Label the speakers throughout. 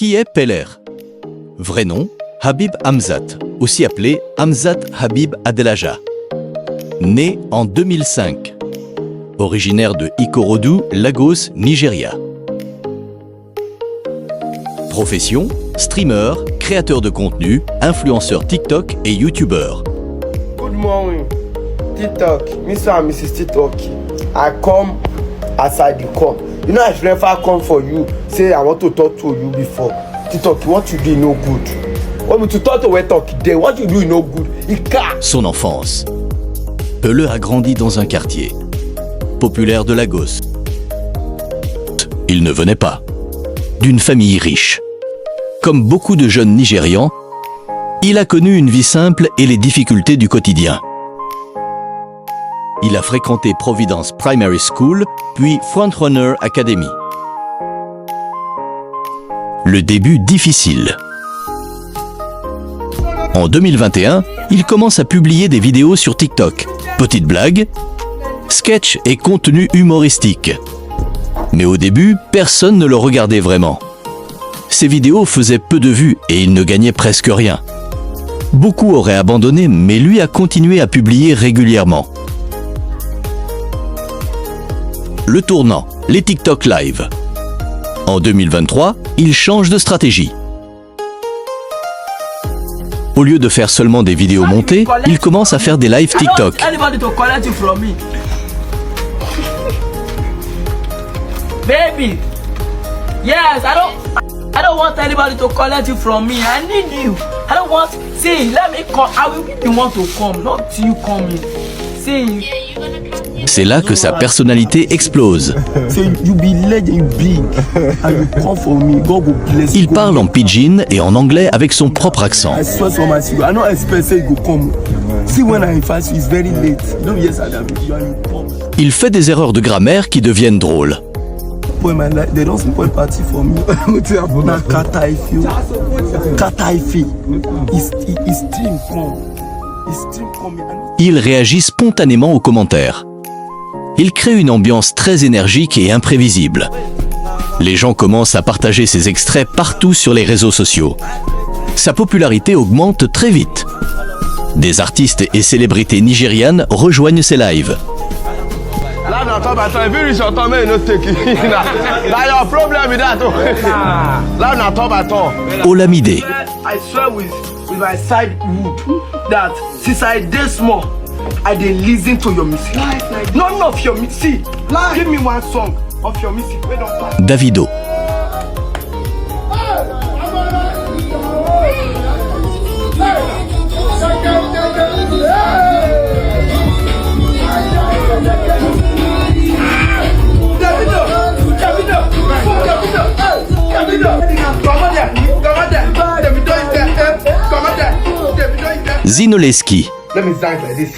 Speaker 1: Qui est Peller? Vrai nom, Habib Hamzat, aussi appelé Hamzat Habib Adelaja. Né en 2005. Originaire de Ikorodu, Lagos, Nigeria. Profession, streamer, créateur de contenu, influenceur TikTok et YouTuber.
Speaker 2: Good morning, TikTok, Mr. and Mrs. TikTok. I come as I dey come. You know, I've never come for you, say I want to talk to you before. TikTok, what you do no good. Want me to talk to we talk today, what you do no good.
Speaker 1: Son enfance. Peller a grandi dans un quartier populaire de Lagos. Il ne venait pas d'une famille riche. Comme beaucoup de jeunes Nigérians, il a connu une vie simple et les difficultés du quotidien. Il a fréquenté Providence Primary School, puis Frontrunner Academy. Le début difficile. En 2021, il commence à publier des vidéos sur TikTok. Petites blagues, sketchs et contenus humoristiques. Mais au début, personne ne le regardait vraiment. Ses vidéos faisaient peu de vues et il ne gagnait presque rien. Beaucoup auraient abandonné, mais lui a continué à publier régulièrement. Le tournant, les TikTok Live. En 2023, il change de stratégie. Au lieu de faire seulement des vidéos montées, il commence à faire des lives TikTok.
Speaker 3: Baby, yes, I don't want anybody to collect you from me. I need you. I don't want. See, let me come. I will be the one to come, not you coming. See.
Speaker 1: C'est là que sa personnalité explose. Il parle en pidgin et en anglais avec son propre accent. Il fait des erreurs de grammaire qui deviennent drôles. Il réagit spontanément aux commentaires. Il crée une ambiance très énergique et imprévisible. Les gens commencent à partager ses extraits partout sur les réseaux sociaux. Sa popularité augmente très vite. Des artistes et célébrités nigérianes rejoignent ses lives. Olamide.
Speaker 2: I dey listen to your music. None of your music. Give me one song of your music.
Speaker 1: Davido. Zinoleski.
Speaker 2: Let me dance like this.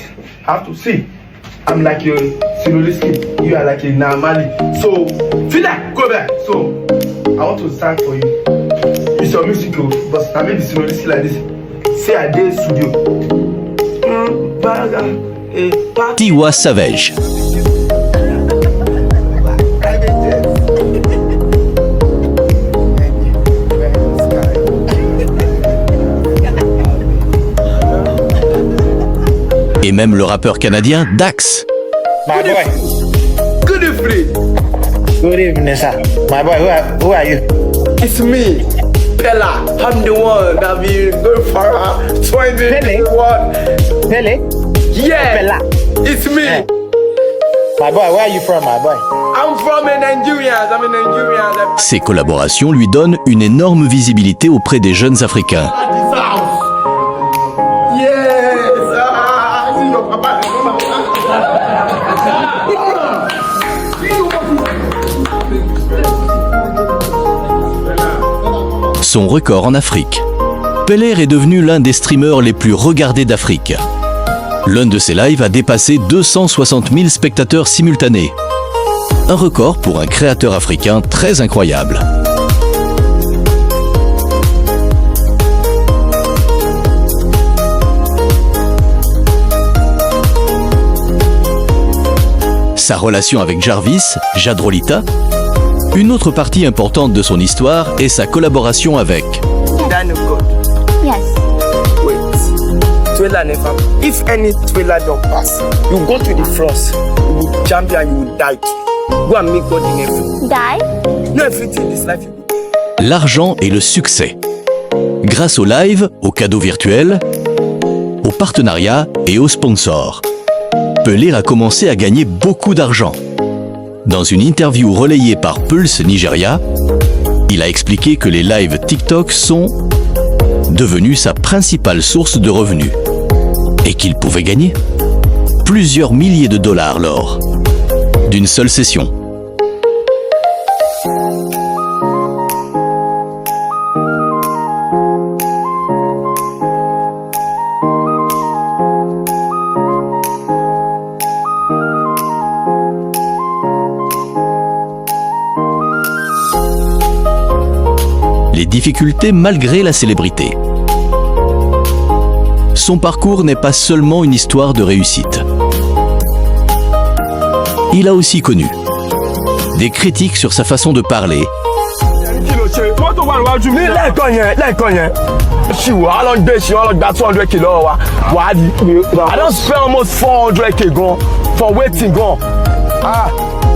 Speaker 2: I have to see. I'm like a Sinoliski. You are like a Namali. So, feel that. Go back. So, I want to stand for you. It's your music, but I made the Sinoliski like this. Say I did studio.
Speaker 1: Tiwa Savage. Et même le rappeur canadien Dax.
Speaker 4: My boy.
Speaker 2: Good evening.
Speaker 4: Good evening, sir. My boy, who are you?
Speaker 2: It's me, Bella. I'm the one that been going for 2021.
Speaker 4: Pele?
Speaker 2: Yeah.
Speaker 4: Bella.
Speaker 2: It's me.
Speaker 4: Yeah. My boy, where are you from, my boy?
Speaker 2: I'm from Nigeria. I'm a Nigerian.
Speaker 1: Ces collaborations lui donnent une énorme visibilité auprès des jeunes Africains. Son record en Afrique. Peller est devenu l'un des streamers les plus regardés d'Afrique. L'un de ses lives a dépassé 260 000 spectateurs simultanés. Un record pour un créateur africain très incroyable. Sa relation avec Jarvis, Jadrolita, Une autre partie importante de son histoire est sa collaboration avec
Speaker 2: Daniel God.
Speaker 5: Yes.
Speaker 2: Wait. Trailer never. If any trailer don't pass, you go to the front, you will jump and you will die. Go and make God in everything.
Speaker 5: Die?
Speaker 2: No everything in this life you will.
Speaker 1: l'argent et le succès. Grâce au live, aux cadeaux virtuels, aux partenariats et aux sponsors, Pelé a commencé à gagner beaucoup d'argent. Dans une interview relayée par Pulse Nigeria, il a expliqué que les lives TikTok sont devenus sa principale source de revenus et qu'il pouvait gagner plusieurs milliers de dollars lors d'une seule session. Les difficultés malgré la célébrité. Son parcours n'est pas seulement une histoire de réussite. Il a aussi connu des critiques sur sa façon de parler,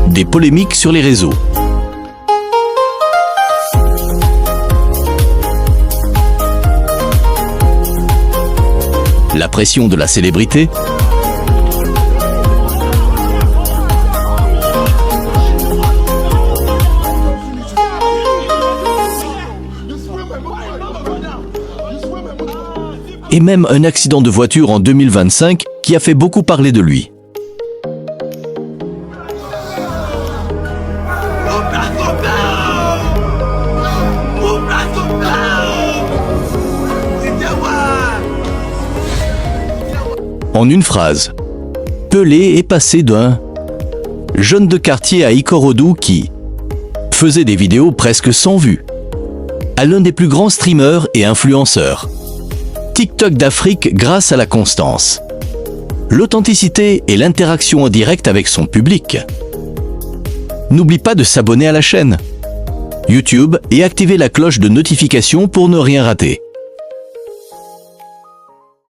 Speaker 1: des polémiques sur les réseaux. La pression de la célébrité, et même un accident de voiture en 2025 qui a fait beaucoup parler de lui. En une phrase, Pelé est passé d'un jeune de quartier à Ikorodu qui faisait des vidéos presque sans vues à l'un des plus grands streamers et influenceurs. TikTok d'Afrique grâce à la constance, l'authenticité et l'interaction en direct avec son public. N'oublie pas de s'abonner à la chaîne YouTube et activer la cloche de notification pour ne rien rater.